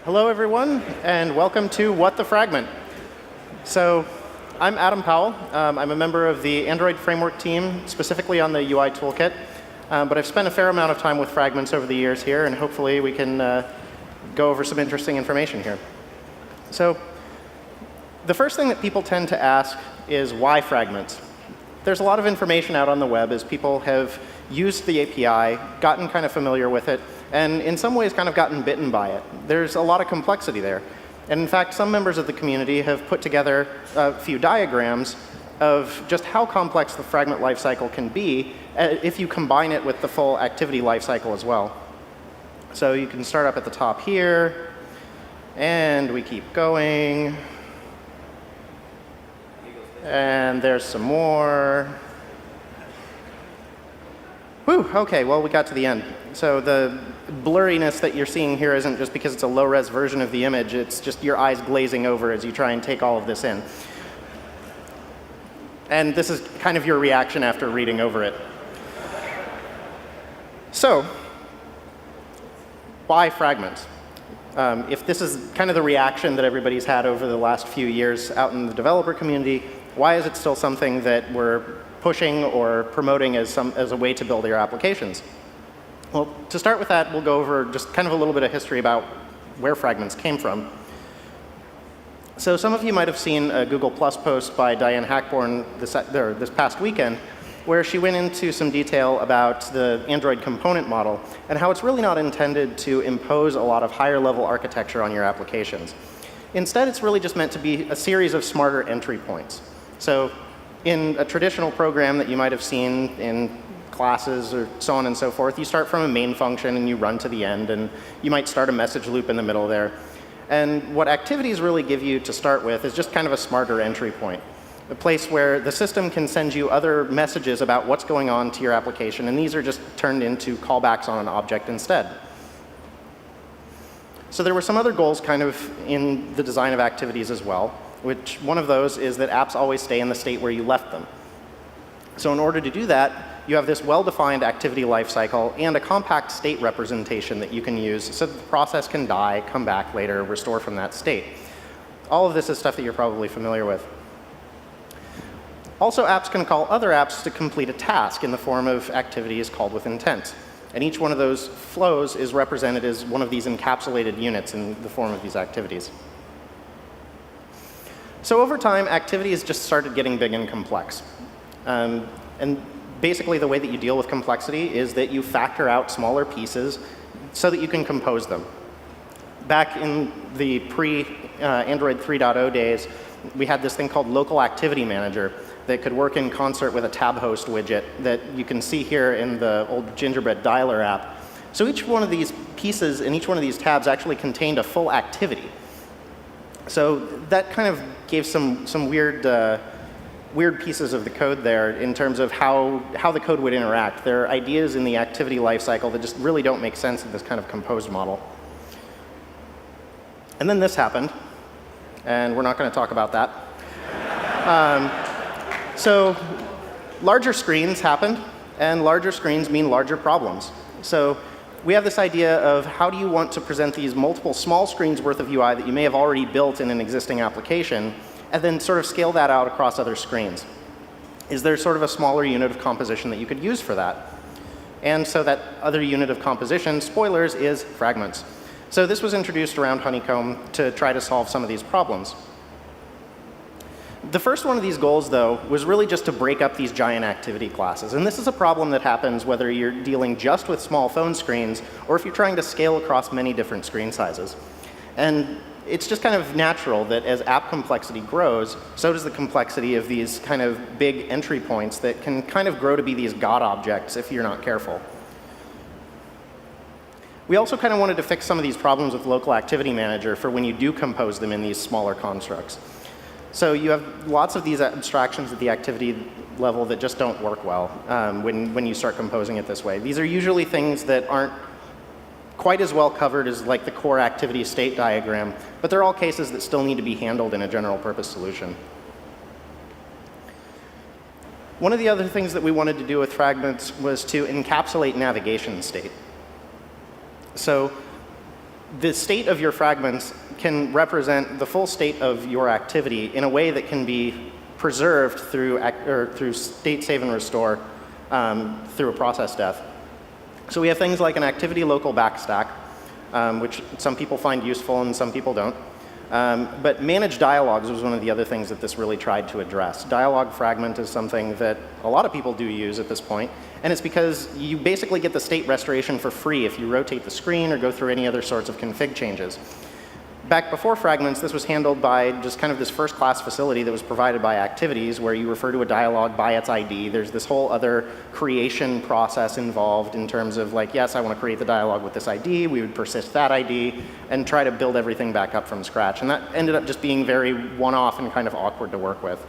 Hello, everyone, and welcome to What the Fragment. So I'm Adam Powell. I'm a member of the Android framework team, specifically on the UI toolkit. But I've spent a fair amount of time with fragments over the years here, and hopefully we can go over some interesting information here. So the first thing that people tend to ask is why fragments? There's a lot of information out on the web as people have used the API, gotten kind of familiar with it, and in some ways kind of gotten bitten by it. There's a lot of complexity there. And in fact, some members of the community have put together a few diagrams of just how complex the fragment lifecycle can be if you combine it with the full activity lifecycle as well. So you can start up at the top here, and we keep going. And there's some more. Whew, OK, well, we got to the end. So the blurriness that you're seeing here isn't just because it's a low-res version of the image. It's just your eyes glazing over as you try and take all of this in. And this is kind of your reaction after reading over it. So why fragments? If this is kind of the reaction that everybody's had over the last few years out in the developer community, why is it still something that we're pushing or promoting as a way to build your applications? Well, to start with that, we'll go over just kind of a little bit of history about where fragments came from. So some of you might have seen a Google Plus post by Diane Hackborn this past weekend, where she went into some detail about the Android component model and how it's really not intended to impose a lot of higher level architecture on your applications. Instead, it's really just meant to be a series of smarter entry points. So in a traditional program that you might have seen in classes or so on and so forth, you start from a main function and you run to the end, and you might start a message loop in the middle there. And what activities really give you to start with is just kind of a smarter entry point, a place where the system can send you other messages about what's going on to your application, and these are just turned into callbacks on an object instead. So there were some other goals kind of in the design of activities as well, which one of those is that apps always stay in the state where you left them. So in order to do that, you have this well-defined activity lifecycle and a compact state representation that you can use so that the process can die, come back later, restore from that state. All of this is stuff that you're probably familiar with. Also, apps can call other apps to complete a task in the form of activities called with intent. And each one of those flows is represented as one of these encapsulated units in the form of these activities. So over time, activities just started getting big and complex. And basically, the way that you deal with complexity is that you factor out smaller pieces so that you can compose them. Back in the pre-Android 3.0 days, we had this thing called Local Activity Manager that could work in concert with a tab host widget that you can see here in the old Gingerbread Dialer app. So each one of these pieces and each one of these tabs actually contained a full activity. So that kind of gave some weird pieces of the code there in terms of how the code would interact. There are ideas in the activity lifecycle that just really don't make sense in this kind of composed model. And then this happened, and we're not going to talk about that. So larger screens happened, and larger screens mean larger problems. So we have this idea of how do you want to present these multiple small screens worth of UI that you may have already built in an existing application, and then sort of scale that out across other screens. Is there sort of a smaller unit of composition that you could use for that? And so that other unit of composition, spoilers, is fragments. So this was introduced around Honeycomb to try to solve some of these problems. The first one of these goals, though, was really just to break up these giant activity classes. And this is a problem that happens whether you're dealing just with small phone screens or if you're trying to scale across many different screen sizes. And it's just kind of natural that as app complexity grows, so does the complexity of these kind of big entry points that can kind of grow to be these God objects if you're not careful. We also kind of wanted to fix some of these problems with Local Activity Manager for when you do compose them in these smaller constructs. So you have lots of these abstractions at the activity level that just don't work well when you start composing it this way. These are usually things that aren't quite as well covered as like the core activity state diagram, but they're all cases that still need to be handled in a general purpose solution. One of the other things that we wanted to do with fragments was to encapsulate navigation state. So the state of your fragments can represent the full state of your activity in a way that can be preserved through state save and restore through a process death. So we have things like an activity local backstack, which some people find useful and some people don't. But managed dialogues was one of the other things that this really tried to address. Dialog fragment is something that a lot of people do use at this point, and it's because you basically get the state restoration for free if you rotate the screen or go through any other sorts of config changes. Back before Fragments, this was handled by just kind of this first-class facility that was provided by activities where you refer to a dialog by its ID. There's this whole other creation process involved in terms of like, yes, I want to create the dialog with this ID. We would persist that ID and try to build everything back up from scratch. And that ended up just being very one-off and kind of awkward to work with.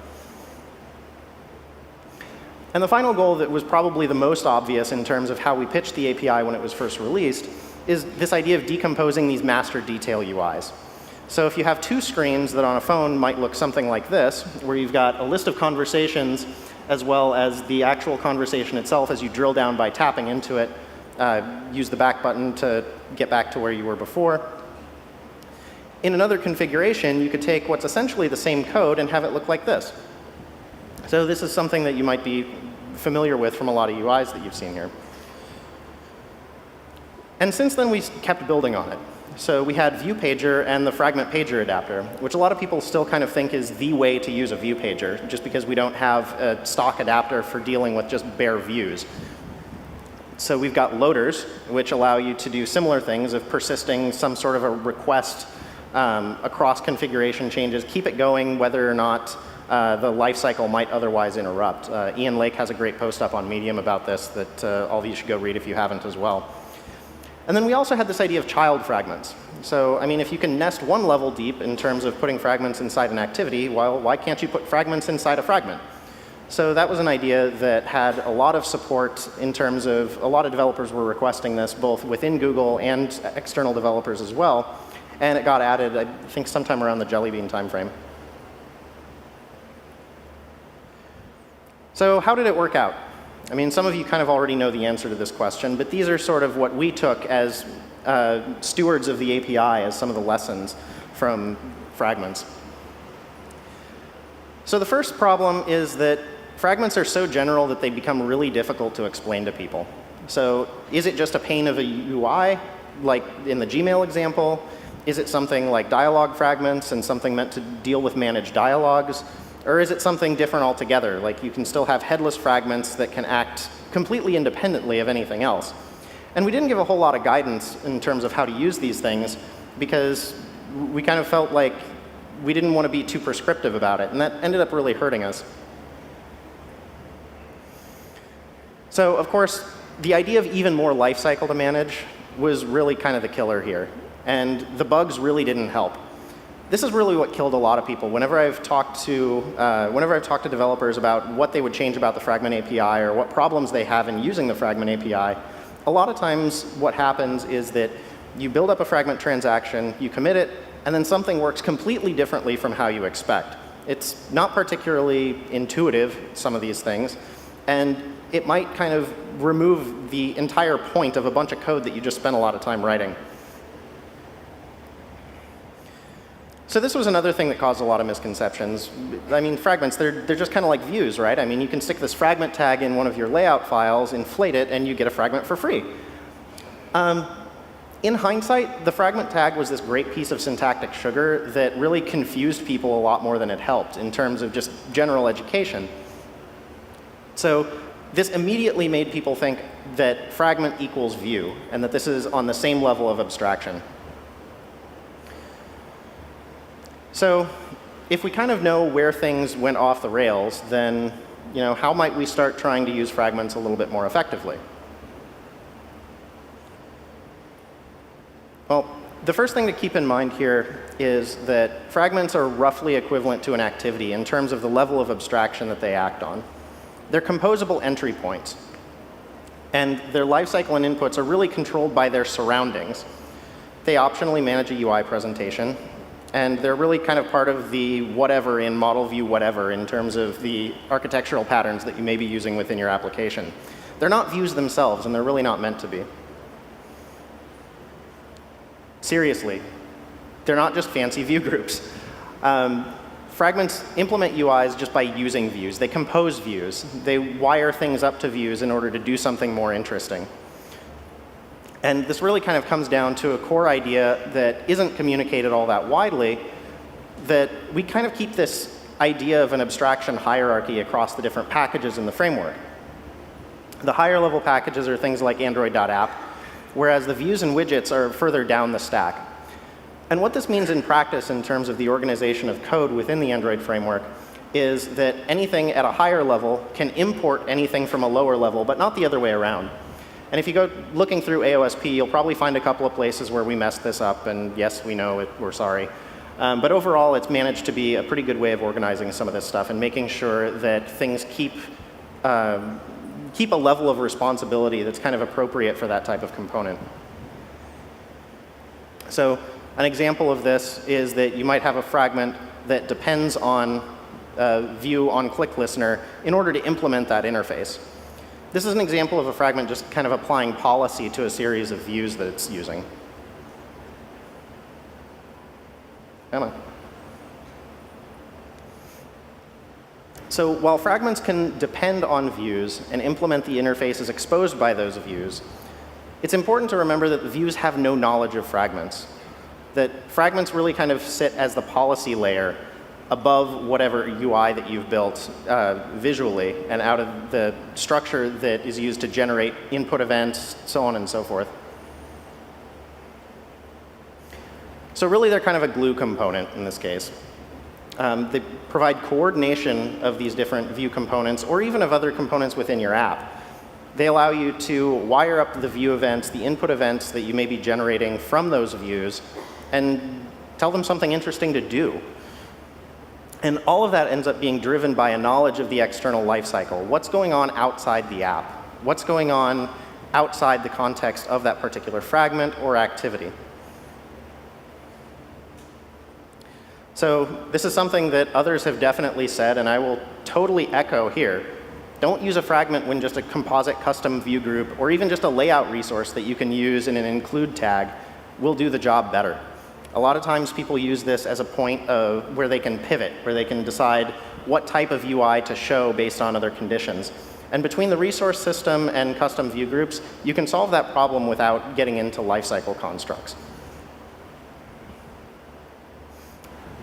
And the final goal that was probably the most obvious in terms of how we pitched the API when it was first released is this idea of decomposing these master detail UIs. So if you have two screens that on a phone might look something like this, where you've got a list of conversations as well as the actual conversation itself as you drill down by tapping into it, use the back button to get back to where you were before. In another configuration, you could take what's essentially the same code and have it look like this. So this is something that you might be familiar with from a lot of UIs that you've seen here. And since then, we kept building on it. So we had View Pager and the Fragment Pager adapter, which a lot of people still kind of think is the way to use a View Pager, just because we don't have a stock adapter for dealing with just bare views. So we've got loaders, which allow you to do similar things of persisting some sort of a request across configuration changes, keep it going whether or not the lifecycle might otherwise interrupt. Ian Lake has a great post up on Medium about this that all of you should go read if you haven't as well. And then we also had this idea of child fragments. So, I mean, if you can nest one level deep in terms of putting fragments inside an activity, well, why can't you put fragments inside a fragment? So that was an idea that had a lot of support in terms of a lot of developers were requesting this, both within Google and external developers as well. And it got added, I think, sometime around the Jelly Bean timeframe. So how did it work out? I mean, some of you kind of already know the answer to this question, but these are sort of what we took as stewards of the API as some of the lessons from Fragments. So the first problem is that fragments are so general that they become really difficult to explain to people. So is it just a pane of a UI, like in the Gmail example? Is it something like dialog fragments and something meant to deal with managed dialogues? Or is it something different altogether? Like you can still have headless fragments that can act completely independently of anything else. And we didn't give a whole lot of guidance in terms of how to use these things because we kind of felt like we didn't want to be too prescriptive about it. And that ended up really hurting us. So of course, the idea of even more lifecycle to manage was really kind of the killer here. And the bugs really didn't help. This is really what killed a lot of people. Whenever I've talked to developers about what they would change about the Fragment API or what problems they have in using the Fragment API, a lot of times what happens is that you build up a Fragment transaction, you commit it, and then something works completely differently from how you expect. It's not particularly intuitive, some of these things, and it might kind of remove the entire point of a bunch of code that you just spent a lot of time writing. So this was another thing that caused a lot of misconceptions. I mean, fragments, they're just kind of like views, right? I mean, you can stick this fragment tag in one of your layout files, inflate it, and you get a fragment for free. In hindsight, the fragment tag was this great piece of syntactic sugar that really confused people a lot more than it helped in terms of just general education. So this immediately made people think that fragment equals view, and that this is on the same level of abstraction. So if we kind of know where things went off the rails, then how might we start trying to use fragments a little bit more effectively? Well, the first thing to keep in mind here is that fragments are roughly equivalent to an activity in terms of the level of abstraction that they act on. They're composable entry points. And their lifecycle and inputs are really controlled by their surroundings. They optionally manage a UI presentation. And they're really kind of part of the whatever in model view whatever in terms of the architectural patterns that you may be using within your application. They're not views themselves, and they're really not meant to be. Seriously, they're not just fancy view groups. Fragments implement UIs just by using views. They compose views. They wire things up to views in order to do something more interesting. And this really kind of comes down to a core idea that isn't communicated all that widely, that we kind of keep this idea of an abstraction hierarchy across the different packages in the framework. The higher level packages are things like Android.app, whereas the views and widgets are further down the stack. And what this means in practice in terms of the organization of code within the Android framework is that anything at a higher level can import anything from a lower level, but not the other way around. And if you go looking through AOSP, you'll probably find a couple of places where we messed this up, and yes, we know it, we're sorry. But overall, it's managed to be a pretty good way of organizing some of this stuff and making sure that things keep a level of responsibility that's kind of appropriate for that type of component. So an example of this is that you might have a fragment that depends on view on click listener in order to implement that interface. This is an example of a fragment just kind of applying policy to a series of views that it's using. Come on. So while fragments can depend on views and implement the interfaces exposed by those views, it's important to remember that the views have no knowledge of fragments. That fragments really kind of sit as the policy layer above whatever UI that you've built visually and out of the structure that is used to generate input events, so on and so forth. So really, they're kind of a glue component in this case. They provide coordination of these different view components or even of other components within your app. They allow you to wire up the view events, the input events that you may be generating from those views, and tell them something interesting to do. And all of that ends up being driven by a knowledge of the external lifecycle. What's going on outside the app? What's going on outside the context of that particular fragment or activity? So this is something that others have definitely said, and I will totally echo here. Don't use a fragment when just a composite custom view group or even just a layout resource that you can use in an include tag will do the job better. A lot of times people use this as a point of where they can pivot, where they can decide what type of UI to show based on other conditions. And between the resource system and custom view groups, you can solve that problem without getting into lifecycle constructs.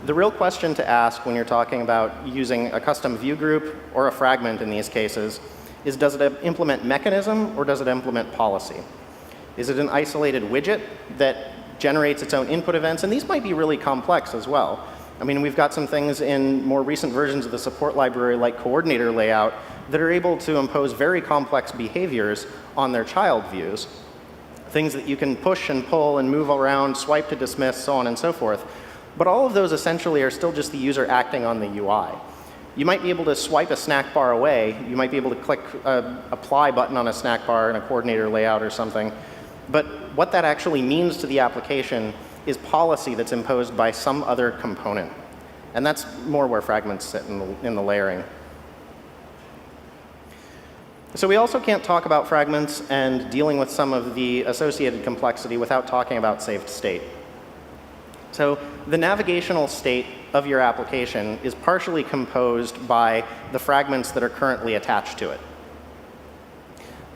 The real question to ask when you're talking about using a custom view group or a fragment in these cases is, does it implement mechanism or does it implement policy? Is it an isolated widget that generates its own input events? And these might be really complex as well. I mean, we've got some things in more recent versions of the support library like coordinator layout that are able to impose very complex behaviors on their child views. Things that you can push and pull and move around, swipe to dismiss, so on and so forth. But all of those essentially are still just the user acting on the UI. You might be able to swipe a snack bar away. You might be able to click an apply button on a snack bar in a coordinator layout or something. But what that actually means to the application is policy that's imposed by some other component. And that's more where fragments sit in the layering. So we also can't talk about fragments and dealing with some of the associated complexity without talking about saved state. So the navigational state of your application is partially composed by the fragments that are currently attached to it.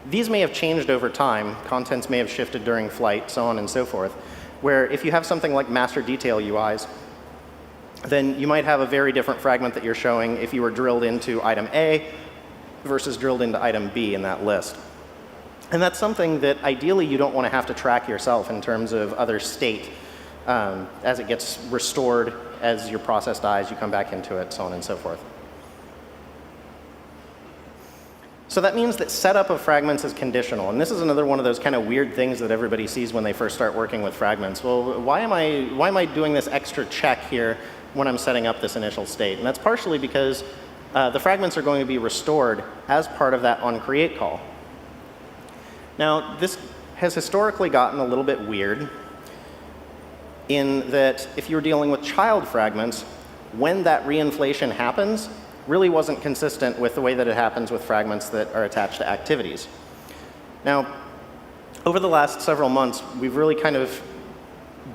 These may have changed over time. Contents may have shifted during flight, so on and so forth, where if you have something like master detail UIs, then you might have a very different fragment that you're showing if you were drilled into item A versus drilled into item B in that list. And that's something that ideally you don't want to have to track yourself in terms of other state as it gets restored, as your process dies, you come back into it, so on and so forth. So that means that setup of fragments is conditional. And this is another one of those kind of weird things that everybody sees when they first start working with fragments. Well, why am I doing this extra check here when I'm setting up this initial state? And that's partially because the fragments are going to be restored as part of that onCreate call. Now, this has historically gotten a little bit weird in that if you're dealing with child fragments, when that reinflation happens, really wasn't consistent with the way that it happens with fragments that are attached to activities. Now, over the last several months, we've really kind of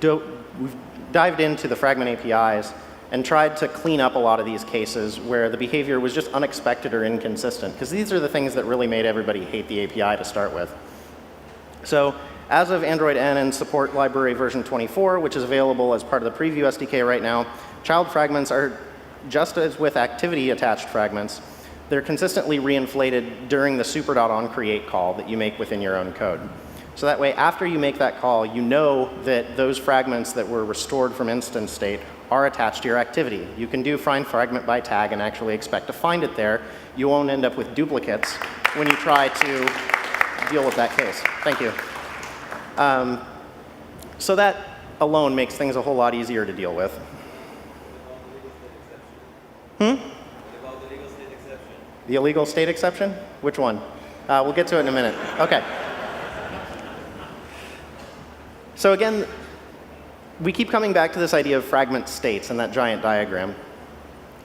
we've dived into the Fragment APIs and tried to clean up a lot of these cases where the behavior was just unexpected or inconsistent, because these are the things that really made everybody hate the API to start with. So as of Android N and support library version 24, which is available as part of the preview SDK right now, child fragments are, just as with activity-attached fragments, they're consistently reinflated during the super.onCreate call that you make within your own code. So that way, after you make that call, you know that those fragments that were restored from instance state are attached to your activity. You can do find fragment by tag and actually expect to find it there. You won't end up with duplicates when you try to deal with that case. Thank you. So that alone makes things a whole lot easier to deal with. Hmm? The illegal state exception? Which one? We'll get to it in a minute. OK. So again, we keep coming back to this idea of fragment states and that giant diagram.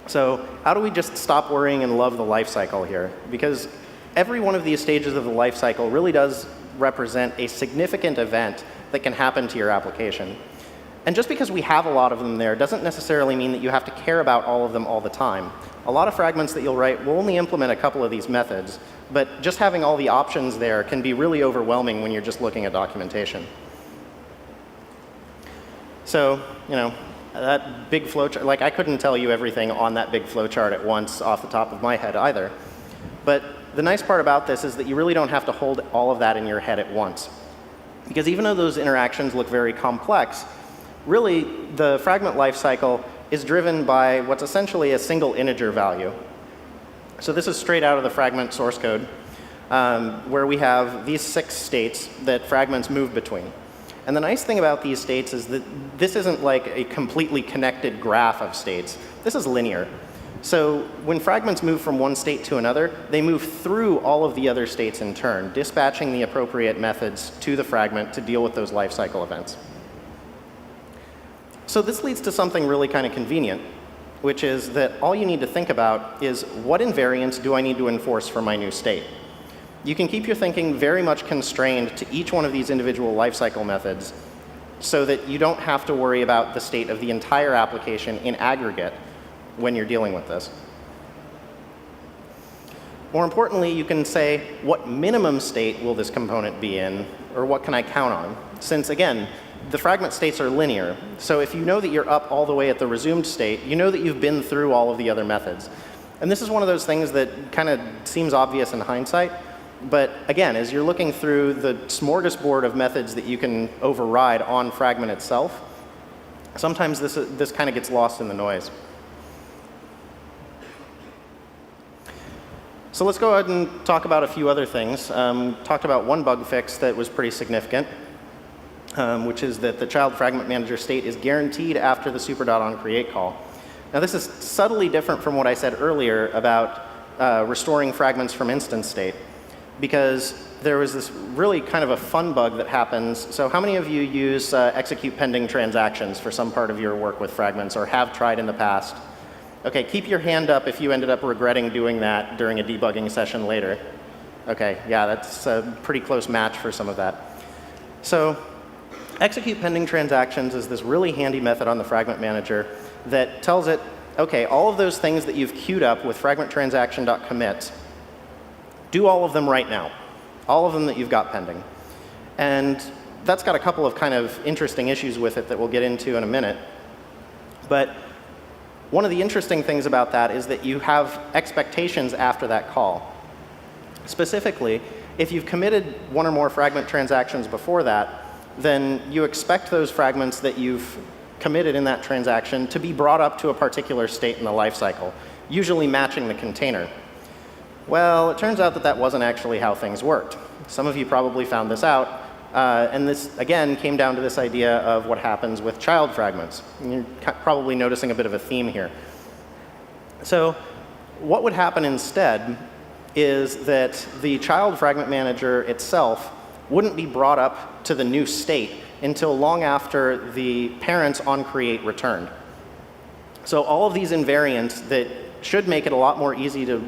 So how do we just stop worrying and love the life cycle here? Because every one of these stages of the life cycle really does represent a significant event that can happen to your application. And just because we have a lot of them there doesn't necessarily mean that you have to care about all of them all the time. A lot of fragments that you'll write will only implement a couple of these methods, but just having all the options there can be really overwhelming when you're just looking at documentation. So, you know, that big flowchart, like I couldn't tell you everything on that big flowchart at once off the top of my head either. But the nice part about this is that you really don't have to hold all of that in your head at once. Because even though those interactions look very complex, really the fragment lifecycle is driven by what's essentially a single integer value. So this is straight out of the Fragment source code, where we have these 6 states that fragments move between. And the nice thing about these states is that this isn't like a completely connected graph of states. This is linear. So when fragments move from one state to another, they move through all of the other states in turn, dispatching the appropriate methods to the fragment to deal with those lifecycle events. So this leads to something really kind of convenient, which is that all you need to think about is what invariants do I need to enforce for my new state? You can keep your thinking very much constrained to each one of these individual lifecycle methods so that you don't have to worry about the state of the entire application in aggregate when you're dealing with this. More importantly, you can say, what minimum state will this component be in, or what can I count on? Since, again, the fragment states are linear. So if you know that you're up all the way at the resumed state, you know that you've been through all of the other methods. And this is one of those things that kind of seems obvious in hindsight. But again, as you're looking through the smorgasbord of methods that you can override on Fragment itself, sometimes this kind of gets lost in the noise. So let's go ahead and talk about a few other things. Talked about one bug fix that was pretty significant, which is that the child fragment manager state is guaranteed after the super.onCreate call. Now this is subtly different from what I said earlier about restoring fragments from instance state, because there was this really kind of a fun bug that happens. So how many of you use execute pending transactions for some part of your work with fragments or have tried in the past? OK, keep your hand up if you ended up regretting doing that during a debugging session later. OK, yeah, that's a pretty close match for some of that. So execute pending transactions is this really handy method on the Fragment manager that tells it, OK, all of those things that you've queued up with fragment transaction.commit, do all of them right now, all of them that you've got pending. And that's got a couple of kind of interesting issues with it that we'll get into in a minute. But one of the interesting things about that is that you have expectations after that call. Specifically, if you've committed one or more fragment transactions before that, then you expect those fragments that you've committed in that transaction to be brought up to a particular state in the lifecycle, usually matching the container. Well, it turns out that that wasn't actually how things worked. Some of you probably found this out. And this, again, came down to this idea of what happens with child fragments. And you're probably noticing a bit of a theme here. So what would happen instead is that the child fragment manager itself wouldn't be brought up to the new state until long after the parents on create returned. So all of these invariants that should make it a lot more easy to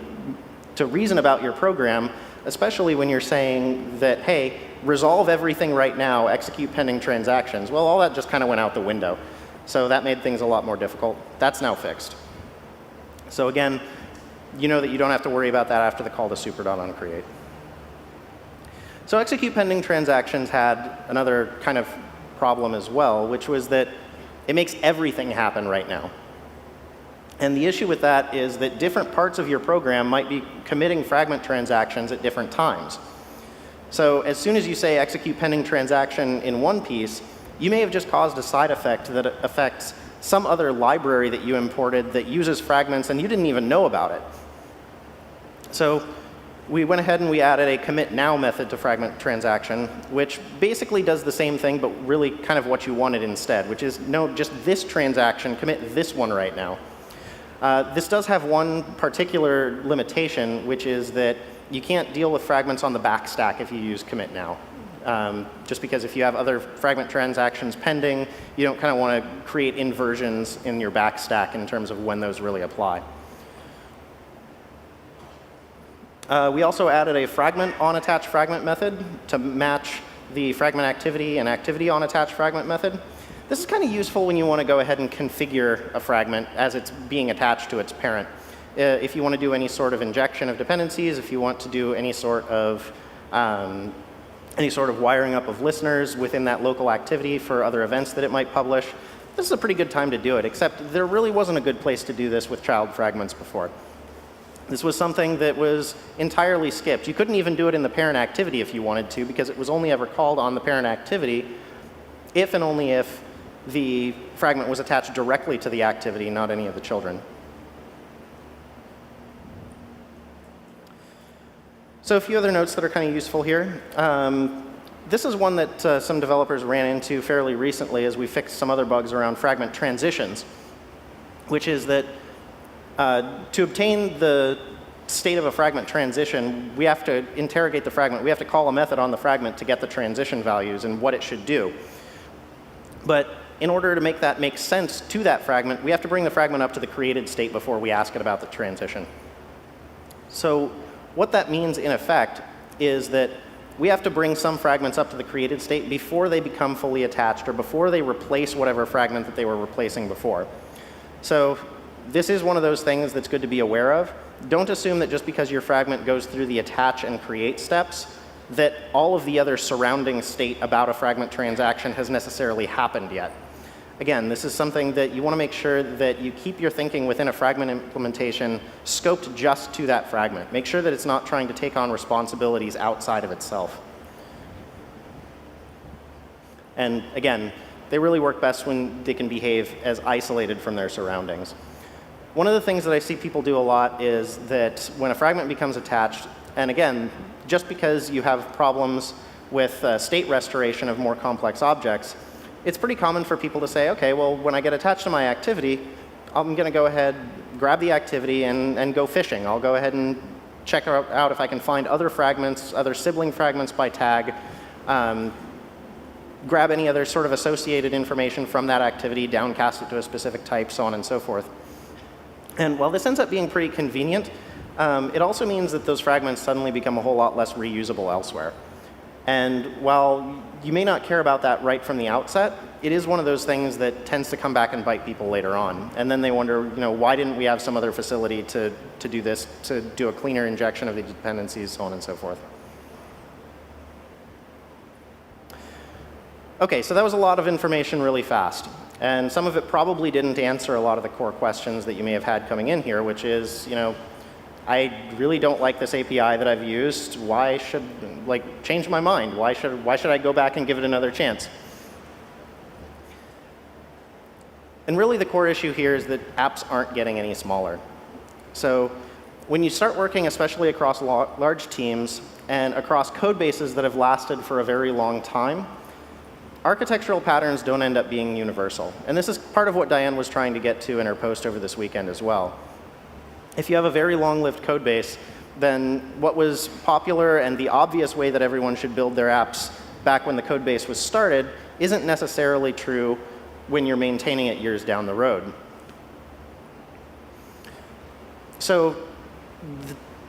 reason about your program, especially when you're saying that, hey, resolve everything right now, execute pending transactions, well, all that just kind of went out the window. So that made things a lot more difficult. That's now fixed. So again, you know that you don't have to worry about that after the call to super.onCreate. So execute pending transactions had another kind of problem as well, which was that it makes everything happen right now. And the issue with that is that different parts of your program might be committing Fragment transactions at different times. So as soon as you say execute pending transaction in one piece, you may have just caused a side effect that affects some other library that you imported that uses fragments and you didn't even know about it. So we went ahead and we added a commit now method to Fragment transaction, which basically does the same thing, but really kind of what you wanted instead, which is no, just this transaction, commit this one right now. This does have one particular limitation, which is that you can't deal with fragments on the back stack if you use commit now. Just because if you have other Fragment transactions pending, you don't kind of want to create inversions in your back stack in terms of when those really apply. We also added a fragment on attached fragment method to match the fragment activity and activity on attached fragment method. This is kind of useful when you want to go ahead and configure a fragment as it's being attached to its parent. If you want to do any sort of injection of dependencies, if you want to do any sort of wiring up of listeners within that local activity for other events that it might publish, this is a pretty good time to do it, except there really wasn't a good place to do this with child fragments before. This was something that was entirely skipped. You couldn't even do it in the parent activity if you wanted to, because it was only ever called on the parent activity if and only if the fragment was attached directly to the activity, not any of the children. So a few other notes that are kind of useful here. This is one that some developers ran into fairly recently as we fixed some other bugs around fragment transitions, which is that to obtain the state of a fragment transition, we have to interrogate the fragment. We have to call a method on the fragment to get the transition values and what it should do. But in order to make that make sense to that fragment, we have to bring the fragment up to the created state before we ask it about the transition. So what that means in effect is that we have to bring some fragments up to the created state before they become fully attached or before they replace whatever fragment that they were replacing before. So this is one of those things that's good to be aware of. Don't assume that just because your fragment goes through the attach and create steps that all of the other surrounding state about a fragment transaction has necessarily happened yet. Again, this is something that you want to make sure that you keep your thinking within a fragment implementation scoped just to that fragment. Make sure that it's not trying to take on responsibilities outside of itself. And again, they really work best when they can behave as isolated from their surroundings. One of the things that I see people do a lot is that when a fragment becomes attached, and again, just because you have problems with state restoration of more complex objects, it's pretty common for people to say, okay, well, when I get attached to my activity, I'm going to go ahead, grab the activity, and go fishing. I'll go ahead and check out if I can find other fragments, other sibling fragments by tag, grab any other sort of associated information from that activity, downcast it to a specific type, so on and so forth. And while this ends up being pretty convenient, it also means that those fragments suddenly become a whole lot less reusable elsewhere. And while you may not care about that right from the outset, it is one of those things that tends to come back and bite people later on. And then they wonder, why didn't we have some other facility to do this, to do a cleaner injection of the dependencies, so on and so forth. Okay, so that was a lot of information really fast. And some of it probably didn't answer a lot of the core questions that you may have had coming in here, which is, I really don't like this API that I've used. Why should, change my mind? Why should I go back and give it another chance? And really the core issue here is that apps aren't getting any smaller. So when you start working, especially across large teams and across code bases that have lasted for a very long time, architectural patterns don't end up being universal. And this is part of what Diane was trying to get to in her post over this weekend as well. If you have a very long-lived code base, then what was popular and the obvious way that everyone should build their apps back when the code base was started isn't necessarily true when you're maintaining it years down the road. So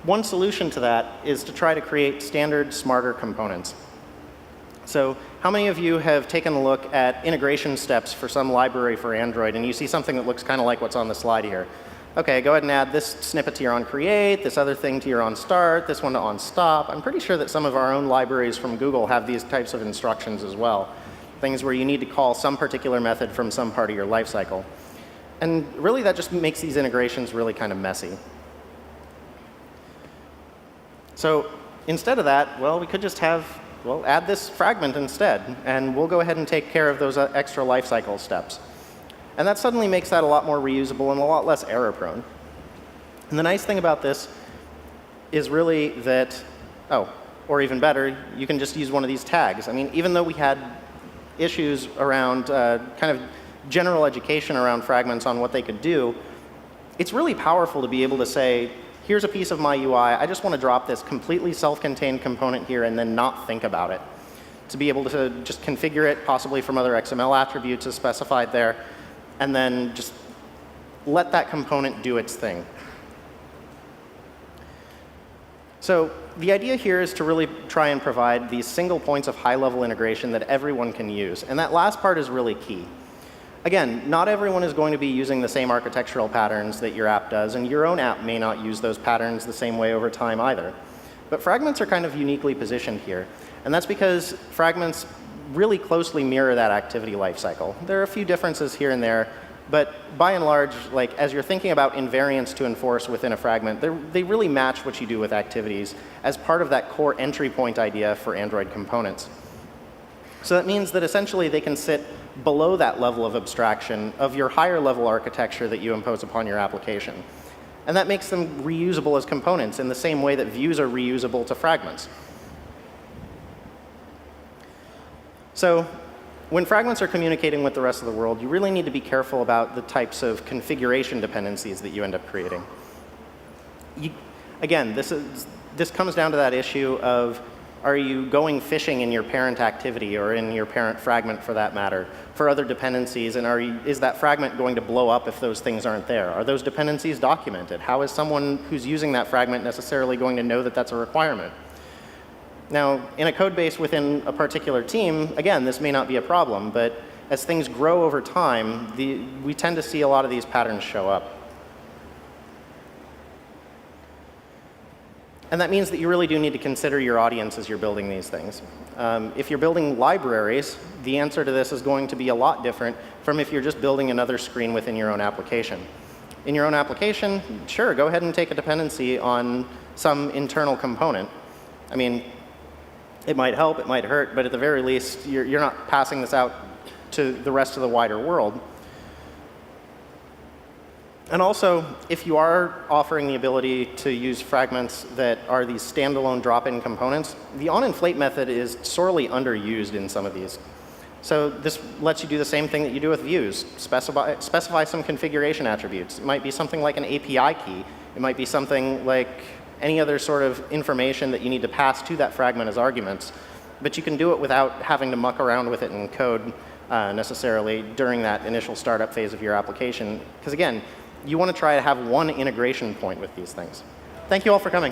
one solution to that is to try to create standard, smarter components. So how many of you have taken a look at integration steps for some library for Android, and you see something that looks kind of like what's on the slide here? OK, go ahead and add this snippet to your onCreate, this other thing to your onStart, this one to onStop. I'm pretty sure that some of our own libraries from Google have these types of instructions as well, things where you need to call some particular method from some part of your lifecycle. And really, that just makes these integrations really kind of messy. So instead of that, well, we could just have, well, add this fragment instead, and we'll go ahead and take care of those extra lifecycle steps. And that suddenly makes that a lot more reusable and a lot less error-prone. And the nice thing about this is really that, oh, or even better, you can just use one of these tags. I mean, even though we had issues around kind of general education around fragments on what they could do, it's really powerful to be able to say, here's a piece of my UI. I just want to drop this completely self-contained component here and then not think about it. To be able to just configure it, possibly from other XML attributes as specified there, and then just let that component do its thing. So the idea here is to really try and provide these single points of high-level integration that everyone can use. And that last part is really key. Again, not everyone is going to be using the same architectural patterns that your app does, and your own app may not use those patterns the same way over time either. But fragments are kind of uniquely positioned here. And that's because fragments really closely mirror that activity lifecycle. There are a few differences here and there, but by and large, like, as you're thinking about invariants to enforce within a fragment, they really match what you do with activities as part of that core entry point idea for Android components. So that means that essentially they can sit below that level of abstraction of your higher level architecture that you impose upon your application. And that makes them reusable as components in the same way that views are reusable to fragments. So when fragments are communicating with the rest of the world, you really need to be careful about the types of configuration dependencies that you end up creating. Again, this comes down to that issue of, are you going fishing in your parent activity or in your parent fragment for that matter for other dependencies, and is that fragment going to blow up if those things aren't there? Are those dependencies documented? How is someone who's using that fragment necessarily going to know that that's a requirement? Now, in a code base within a particular team, again, this may not be a problem, but as things grow over time, we tend to see a lot of these patterns show up. And that means that you really do need to consider your audience as you're building these things. If you're building libraries, the answer to this is going to be a lot different from if you're just building another screen within your own application. In your own application, sure, go ahead and take a dependency on some internal component. I mean, it might help, it might hurt, but at the very least, you're not passing this out to the rest of the wider world. And also, if you are offering the ability to use fragments that are these standalone drop-in components, the onInflate method is sorely underused in some of these. So this lets you do the same thing that you do with views. Specify some configuration attributes. It might be something like an API key. It might be something like any other sort of information that you need to pass to that fragment as arguments. But you can do it without having to muck around with it in code necessarily during that initial startup phase of your application. Because again, you want to try to have one integration point with these things. Thank you all for coming.